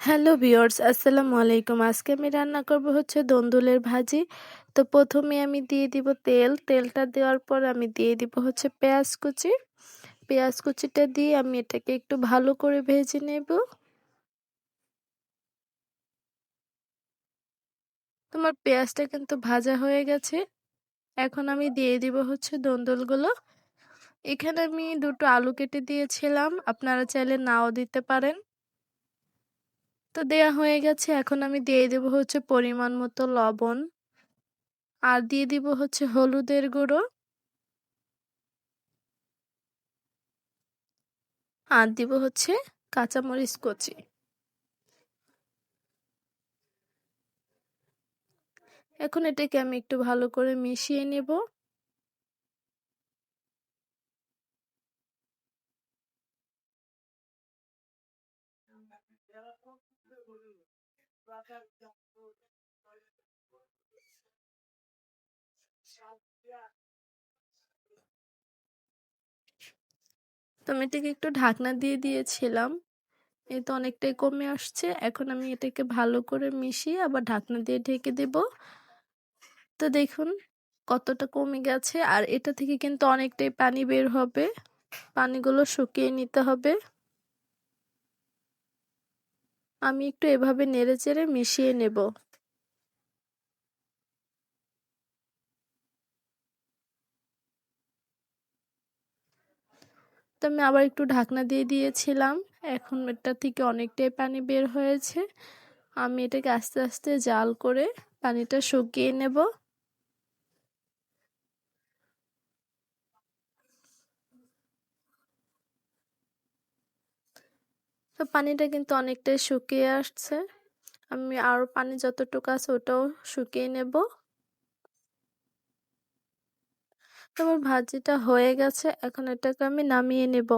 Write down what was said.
Hello viewers, আসসালামু আলাইকুম। আজকে আমি রান্না করব হচ্ছে দন্দুলের ভাজি। তো প্রথমে আমি দিয়ে দিব তেল। তেলটা দেওয়ার পর আমি দিয়ে দিব হচ্ছে পেঁয়াজ কুচি। পেঁয়াজ কুচিটা দিয়ে আমি এটাকে একটু ভালো করে ভেজে নেব। তোমার পেঁয়াজটা কিন্তু ভাজা হয়ে গেছে। এখন আমি দিয়ে দিব হচ্ছে দন্দুলগুলো। এখানে আমি দুটো আলু কেটে দিয়েছিলাম। আপনারা চাইলে নাও দিতে পারেন। তো দেয়া হয়ে গেছে। এখন আমি দিয়ে দেব হচ্ছে পরিমাণ মতো লবণ। আর দিয়ে দিব হচ্ছে হলুদের গুঁড়ো। আর দিব হচ্ছে কাঁচামরিচ কুচি। এখন এটাকে আমি একটু ভালো করে মিশিয়ে নেব। তো আমি এটাকে একটু ঢাকনা দিয়ে দিয়েছিলাম। এই তো অনেকটাই কমে আসছে। এখন আমি এটাকে ভালো করে মিশিয়ে আবার ঢাকনা দিয়ে ঢেকে দেব। তো দেখুন কতটা কমে গেছে, আর এটা থেকে কিন্তু অনেকটাই পানি বের হবে। পানিগুলো শুকিয়ে নিতে হবে। আমি একটু এভাবে নেড়েচেড়ে মিশিয়ে নেব। তো আমি আবার একটু ঢাকনা দিয়ে দিয়েছিলাম। এখন এটা থেকে অনেকটাই পানি বের হয়েছে। আমি এটাকে আস্তে আস্তে জাল করে পানিটা শুকিয়ে নেব। তো পানিটা কিন্তু অনেকটাই শুকিয়ে আসছে। আমি আরো পানি যতটুকু আছে ওটাও শুকিয়ে নেব। তো আমার ভাজিটা হয়ে গেছে। এখন এটাকে আমি নামিয়ে নেব।